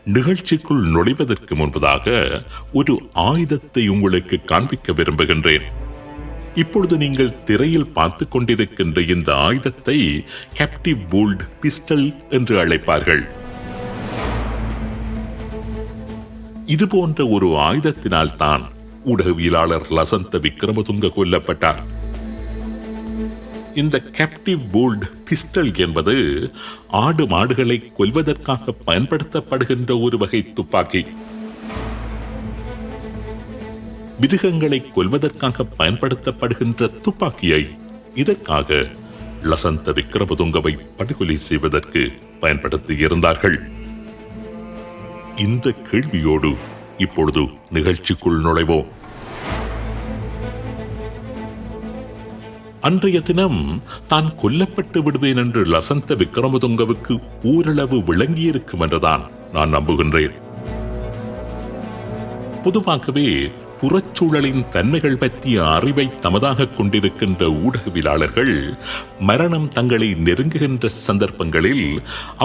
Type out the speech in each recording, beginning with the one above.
நிகழ்ச்சிக்குள் நுழைவதற்கு முன்பதாக ஒரு ஆயுதத்தை உங்களுக்கு காண்பிக்க விரும்புகின்றேன். இப்பொழுது நீங்கள் திரையில் பார்த்துக் கொண்டிருக்கின்ற இந்த ஆயுதத்தை கேப்டிவ் போல்ட் பிஸ்டல் என்று அழைப்பார்கள். இது போன்ற ஒரு ஆயுதத்தினால் தான் ஊடகவியலாளர் லசந்த விக்ரமதுங்க கொல்லப்பட்டார். இந்த கேப்டிவ் போல்ட் பிஸ்டல் என்பது ஆடு மாடுகளை கொல்வதற்காக பயன்படுத்தப்படுகின்ற ஒரு வகை துப்பாக்கி. மிருகங்களை கொல்வதற்காக பயன்படுத்தப்படுகின்ற துப்பாக்கியை இதற்காக லசந்த விக்ரமதுங்கவை படுகொலை செய்வதற்கு பயன்படுத்தி இருந்தார்கள். இந்த கேள்வியோடு இப்பொழுது நிகழ்ச்சிக்குள் நுழைவோம். அன்றைய தினம் தான் கொல்லப்பட்டு விடுவேன் என்று லசந்த விக்ரமதுங்கவுக்கு ஓரளவு விளங்கியிருக்கும் என்றுதான் நான் நம்புகின்றேன். பொதுவாகவே புறச்சூழலின் தன்மைகள் பற்றிய அறிவை தமதாக கொண்டிருக்கின்ற ஊடகவியலாளர்கள் மரணம் தங்களை நெருங்குகின்ற சந்தர்ப்பங்களில்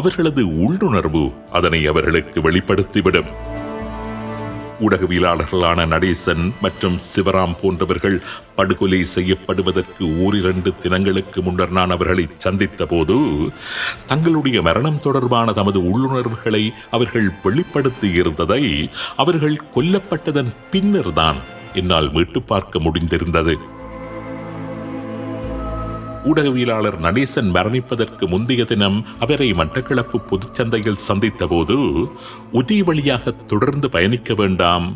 அவர்களது உள்ளுணர்வு அதனை அவர்களுக்கு வெளிப்படுத்திவிடும். ஊடகவியலாளர்களான நடேசன் மற்றும் சிவராம் போன்றவர்கள் படுகொலை செய்யப்படுவதற்கு ஓரிரண்டு தினங்களுக்கு முன்னர் நான் அவர்களை சந்தித்த போது தங்களுடைய மரணம் தொடர்பான தமது உள்ளுணர்வுகளை அவர்கள் வெளிப்படுத்தி இருந்ததை அவர்கள் கொல்லப்பட்டதன் பின்னர் தான் என்னால் மீட்டு பார்க்க முடிந்திருந்தது. ஊடகவியலாளர் நடேசன் மரணிப்பதற்கு முந்தைய தினம் அவரை மட்டக்களப்பு பொதுச்சந்தையில் சந்தித்த போது ஒரே வழியாக தொடர்ந்து பயணிக்க வேண்டாம்,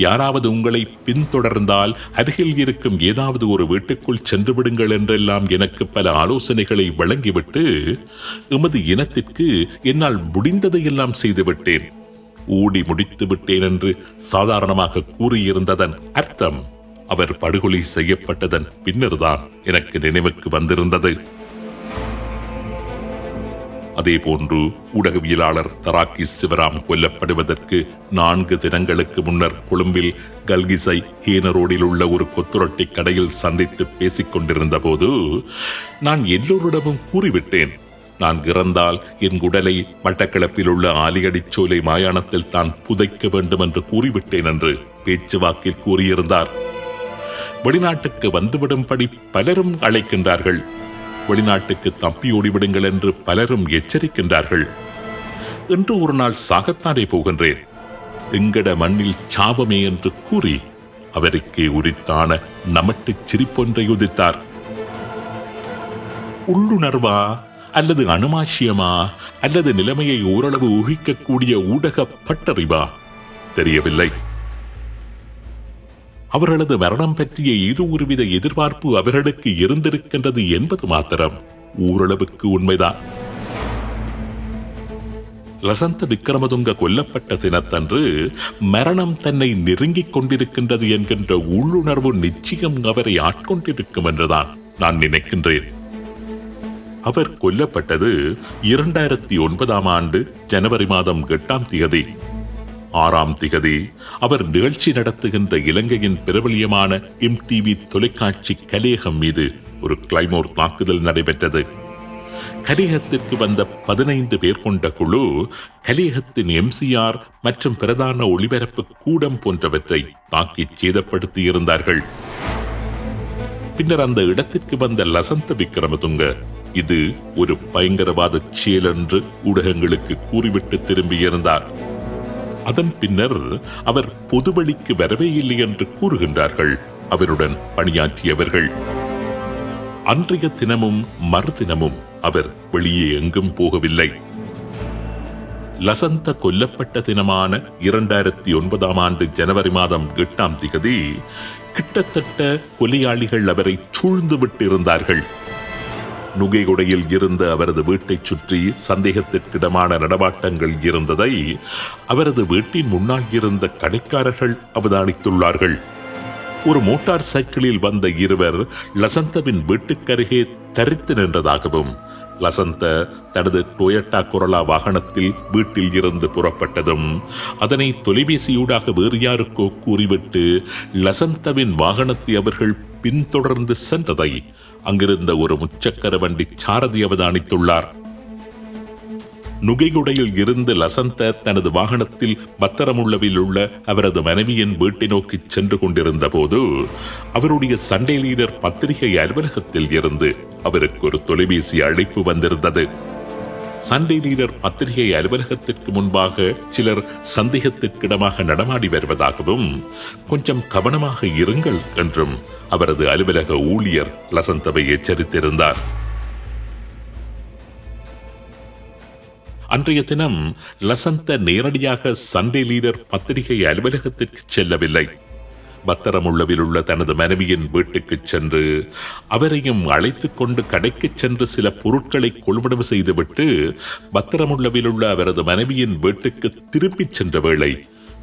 யாராவது உங்களை பின்தொடர்ந்தால் அருகில் இருக்கும் ஏதாவது ஒரு வீட்டுக்குள் சென்று விடுங்கள் என்றெல்லாம் எனக்கு பல ஆலோசனைகளை வழங்கிவிட்டு எமது இனத்திற்கு என்னால் முடிந்ததையெல்லாம் செய்துவிட்டேன், ஓடி முடித்து விட்டேன் என்று சாதாரணமாக கூறியிருந்ததன் அர்த்தம் அவர் படுகொலை செய்யப்பட்டதன் பின்னர்தான் எனக்கு நினைவுக்கு வந்திருந்தது. அதேபோன்று ஊடகவியலாளர் தராக்கி சிவராம் கொல்லப்படுவதற்கு 4 தினங்களுக்கு முன்னர் கொழும்பில் கல்கிசை ஹேனரோடில் உள்ள ஒரு கொத்துரொட்டி கடையில் சந்தித்து பேசிக் கொண்டிருந்த போது நான் எல்லோரிடமும் கூறிவிட்டேன், நான் இறந்தால் என் உடலை மட்டக்களப்பில் உள்ள ஆலியடிச்சோலை மாயாணத்தில் தான் புதைக்க வேண்டும் என்று கூறிவிட்டேன் என்று பேச்சுவாக்கில் கூறியிருந்தார். வெளிநாட்டுக்கு வந்துவிடும்படி பலரும் அழைக்கின்றார்கள், வெளிநாட்டுக்கு தப்பியோடிவிடுங்கள் என்று பலரும் எச்சரிக்கின்றார்கள். என்று ஒரு நாள் சாகத்தானே போகின்றேன், எங்கட மண்ணில் சாபமே என்று கூறி அவருக்கு உரித்தான நமட்டு சிரிப்பொன்றை உதித்தார். உள்ளுணர்வா அல்லது அனுமாஷியமா அல்லது நிலைமையை ஓரளவு ஊகிக்கக்கூடிய ஊடக பட்டறிவா தெரியவில்லை. அவர்களது மரணம் பற்றிய ஏதோ ஒருவித எதிர்பார்ப்பு அவர்களுக்கு இருந்திருக்கின்றது என்பது மாத்திரம் ஓரளவுக்கு உண்மைதான். லசந்த விக்ரமதுங்க கொல்லப்பட்ட தினத்தன்று மரணம் தன்னை நெருங்கிக் கொண்டிருக்கின்றது என்கின்ற உள்ளுணர்வு நிச்சயம் அவரை ஆட்கொண்டிருக்கும் என்றுதான் நான் நினைக்கின்றேன். அவர் கொல்லப்பட்டது 2009 ஆண்டு ஜனவரி மாதம் 8ஆம் தேதி. 6ஆம் திகதி அவர் நிகழ்ச்சி நடத்துகின்ற இலங்கையின் பிரபலியமான MTV தொலைக்காட்சி கலேகம் மீது ஒரு கிளைமோர் தாக்குதல் நடைபெற்றது. கலேகத்திற்கு வந்த 15 பேர் கொண்ட குழு கலேகத்தின் MCR மற்றும் பிரதான ஒளிபரப்பு கூடம் போன்றவற்றை தாக்கி சேதப்படுத்தியிருந்தார்கள். பின்னர் அந்த இடத்திற்கு வந்த லசந்த விக்ரமதுங்க இது ஒரு பயங்கரவாத செயல் என்று ஊடகங்களுக்கு கூறிவிட்டு திரும்பியிருந்தார். அதன் பின்னர் அவர் பொதுவழிக்கு வரவே இல்லை என்று கூறுகின்றார்கள் அவருடன் பணியாற்றியவர்கள். அன்றைய தினமும் மறுதினமும் அவர் வெளியே எங்கும் போகவில்லை. லசந்த கொல்லப்பட்ட தினமான 2009 ஆண்டு ஜனவரி மாதம் 8ஆம் தேதி கிட்டத்தட்ட கொலையாளிகள் அவரை சூழ்ந்து விட்டிருந்தார்கள். நுகைகுடையில் இருந்த அவரது வீட்டை சுற்றி சந்தேகத்திற்கிடமான நடமாட்டங்கள் இருந்ததை அவரது வீட்டின் முன்னால் இருந்த கடைக்காரர்கள் அவதானித்துள்ளார்கள். ஒரு மோட்டார் சைக்கிளில் வந்த இருவர் லசந்தவின் வீட்டுக்கருகே தரித்து நின்றதாகவும் லசந்த தனது டொயோட்டா கொரோலா வாகனத்தில் வீட்டில் இருந்து புறப்பட்டதும் அதனை தொலைபேசியூடாக வேறு யாருக்கோ கூறிவிட்டு லசந்தவின் வாகனத்தை அவர்கள் பின்தொடர்ந்து சென்றதை அங்கிருந்த ஒரு முச்சக்கர வண்டி சாரதி அவதானித்துள்ளார். நுகைகுடையில் இருந்து லசந்த தனது வாகனத்தில் பத்திரமுள்ளவில் உள்ள அவரது மனைவியின் வீட்டை நோக்கி சென்று கொண்டிருந்த போது அவருடைய சண்டே லீடர் பத்திரிகை அலுவலகத்தில் இருந்து அவருக்கு ஒரு தொலைபேசி அழைப்பு வந்திருந்தது. சண்டே லீடர் பத்திரிகை அலுவலகத்திற்கு முன்பாக சிலர் சந்தேகத்திற்கிடமாக நடமாடி வருவதாகவும் கொஞ்சம் கவனமாக இருங்கள் என்றும் அவரது அலுவலக ஊழியர் லசந்தவை எச்சரித்திருந்தார். அன்றைய தினம் லசந்த நேரடியாக சண்டே லீடர் பத்திரிகை அலுவலகத்திற்கு செல்லவில்லை. பத்திரமுள்ளவில் உள்ள தனது மனைவியின் வீட்டுக்கு சென்று அவரையும் அழைத்துக் கொண்டு கடைக்கு சென்று சில பொருட்களை கொள்வனவு செய்துவிட்டு பத்திரமுள்ளவில் உள்ள அவரது மனைவியின் வீட்டுக்கு திரும்பிச் சென்ற வேளை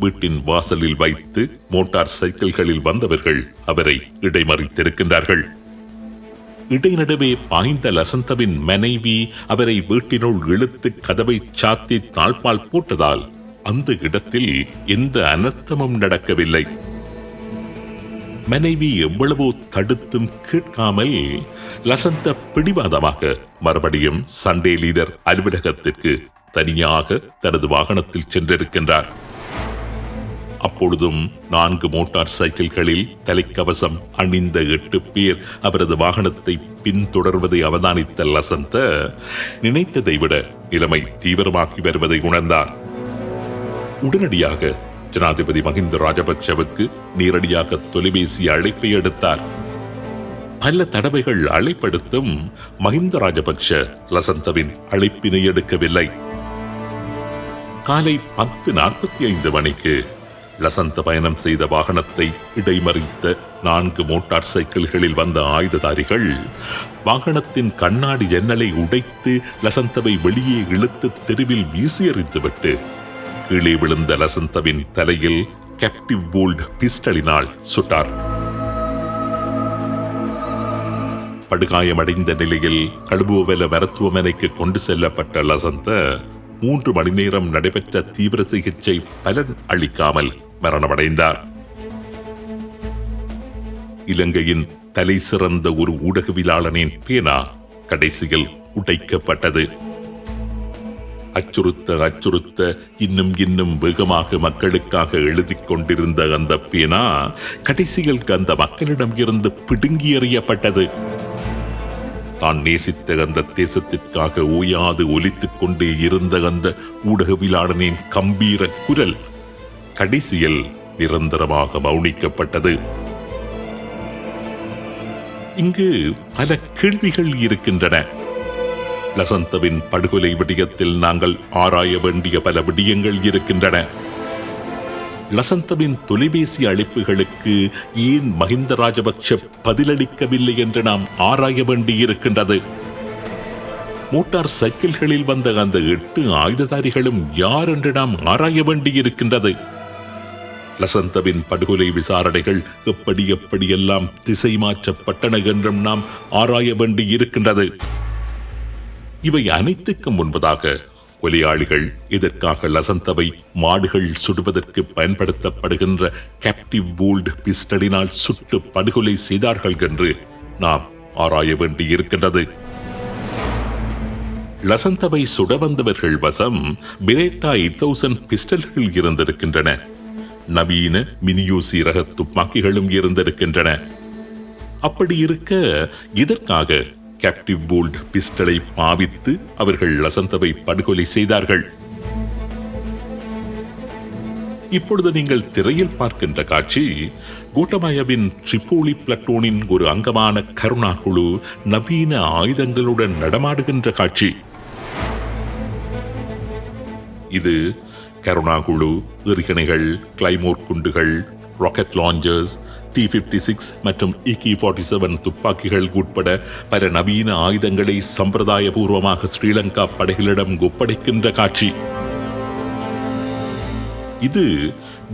வீட்டின் வாசலில் வைத்து மோட்டார் சைக்கிள்களில் வந்தவர்கள் அவரை இடைமறித்திருக்கின்றார்கள். இடைநடுவே பாய்ந்த லசந்தவின் மனைவி அவரை வீட்டினுள் இழுத்து கதவை சாத்தி தாழ்பால் போட்டதால் அந்த இடத்தில் எந்த அனர்த்தமும் நடக்கவில்லை. மனைவி எவ்வளவோ தடுத்தும் கேட்காமல் லசந்த பிடிவாதமாக மறுபடியும் சண்டே லீடர் அலுவலகத்திற்கு தனியாக தனது வாகனத்தில் சென்றிருக்கின்றார். அப்பொழுதும் 4 மோட்டார் சைக்கிள்களில் தலைக்கவசம் அணிந்த 8 பேர் அவரது வாகனத்தை பின்தொடர்வதை அவதானித்த லசந்த நினைத்ததை விட நிலைமை தீவிரமாகி வருவதை உணர்ந்தார். உடனடியாக ஜனாதிபதி மஹிந்த ராஜபக்ஷவுக்கு நேரடியாக தொலைபேசி அழைப்பை எடுத்தார். பல தடவைகள் அழைப்படுத்தும் மஹிந்த ராஜபக்ஷ லசந்தவின் அழைப்பினை எடுக்கவில்லை. காலை 10:45 மணிக்கு லசந்த பயணம் செய்த வாகனத்தை இடைமறித்த 4 மோட்டார் சைக்கிள்களில் வந்த ஆயுததாரிகள் வாகனத்தின் கண்ணாடி ஜன்னலை உடைத்து லசந்தவை வெளியே இழுத்து தெருவில் வீசி எறிந்துவிட்டு கீழே விழுந்த லசந்தவின் தலையில் கேப்டிவ் போல்ட் பிஸ்டலினால் சுட்டார். படுகாயமடைந்த நிலையில் கழுபுவல மருத்துவமனைக்கு கொண்டு செல்லப்பட்ட லசந்த 3 மணி நேரம் நடைபெற்ற தீவிர சிகிச்சை பலன் அளிக்காமல் மரணமடைந்தார். இலங்கையின் தலை சிறந்த ஒரு ஊடகவியலாளனின் பேனா கடைசியில் உடைக்கப்பட்டது. அச்சுறுத்த இன்னும் வேகமாக மக்களுக்காக எழுதிக் கொண்டிருந்த அந்த பேனா கடைசியில் அந்த மக்களிடம் இருந்து பிடுங்கி எறியப்பட்டது. தான் நேசித்த அந்த தேசத்திற்காக ஓயாது ஒலித்துக் கொண்டே இருந்த அந்த ஊடகவியலாளனின் கம்பீர குரல் கடைசியில் நிரந்தரமாக மௌனிக்கப்பட்டது. இங்கு பல கேள்விகள் இருக்கின்றன. லசந்தவின் படுகொலை விடயத்தில் நாங்கள் ஆராய வேண்டிய பல விடயங்கள் இருக்கின்றன. லசந்தவின் தொலைபேசி அழைப்புகளுக்கு ஏன் மஹிந்த ராஜபக்ஷ பதிலளிக்கவில்லை என்று நாம் ஆராய வேண்டியிருக்கின்றது. மோட்டார் சைக்கிள்களில் வந்த அந்த 8 ஆயுததாரிகளும் யார் என்று நாம் ஆராய வேண்டியிருக்கின்றது. லசந்தவின் படுகொலை விசாரணைகள் எப்படியெல்லாம் திசை மாற்றப்பட்டன என்றும் நாம் ஆராய வேண்டியிருக்கின்றது. இவை அனைத்துக்கும் முன்பதாக கொலையாளிகள் இதற்காக லசந்தவை மாடுகள் சுடுவதற்கு பயன்படுத்தப்படுகின்ற கேப்டிவ் போல்ட் பிஸ்டலினால் சுட்டு படுகொலை செய்தார்கள் என்று நாம் ஆராய வேண்டியிருக்கின்றது. லசந்தவை சுட வந்தவர்கள் வசம் பெரேட்டா 8000 பிஸ்டல்கள் இருந்திருக்கின்றன. நவீன மினியூசி ரக துப்பாக்கிகளும் இருந்திருக்கின்றன. அப்படி இருக்க இதற்காக கேப்டிவ் போல்ட் பிஸ்டலை பாவித்து அவர்கள் லசந்தவை படுகொலை செய்தார்கள். இப்பொழுது நீங்கள் திரையில் பார்க்கின்ற காட்சி கோட்டபாயவின் ட்ரிபோலி பிளட்டோனின் ஒரு அங்கமான கருணா குழு நவீன ஆயுதங்களுடன் நடமாடுகின்ற காட்சி. இது கருணா குழு எறிகணைகள், கிளைமோர் குண்டுகள், ராக்கெட் லாஞ்சர்ஸ், T-56 மற்றும் AK-47 துப்பாக்கிகள் உட்பட பல நவீன ஆயுதங்களை சம்பிரதாயபூர்வமாக ஸ்ரீலங்கா படைகளிடம் ஒப்படைக்கின்ற காட்சி. இது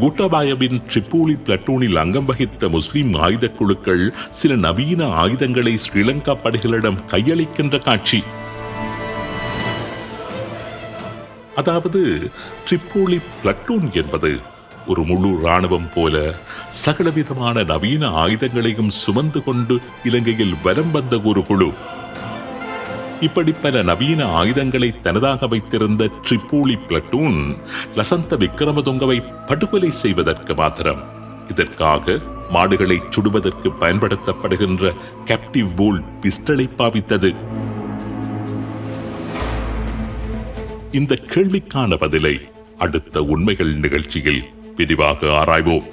கோட்டாபாயவின் ட்ரிபோலி பிளட்டோனில் அங்கம் வகித்த முஸ்லிம் ஆயுத குழுக்கள் சில நவீன ஆயுதங்களை ஸ்ரீலங்கா படைகளிடம் கையளிக்கின்ற காட்சி. அதாவது ட்ரிபோலி பிளட்டூன் என்பது ஒரு முழு இராணுவம் போல சகலவிதமான நவீன ஆயுதங்களையும் சுமந்து கொண்டு இலங்கையில் வலம் வந்த ஒரு குழு. இப்படி பல நவீன ஆயுதங்களை தனதாக வைத்திருந்த ட்ரிப்போலி பிளட்டூன் லசந்த விக்ரமதுங்கவை படுகொலை செய்வதற்கு மாத்திரம் இதற்காக மாடுகளை சுடுவதற்கு பயன்படுத்தப்படுகின்ற கேப்டிவ் போல்ட் பிஸ்டலை பாவித்தது. இந்த கேள்விக்கான பதிலை அடுத்த உண்மைகள் நிகழ்ச்சியில் விரிவாக ஆராய்வோம்.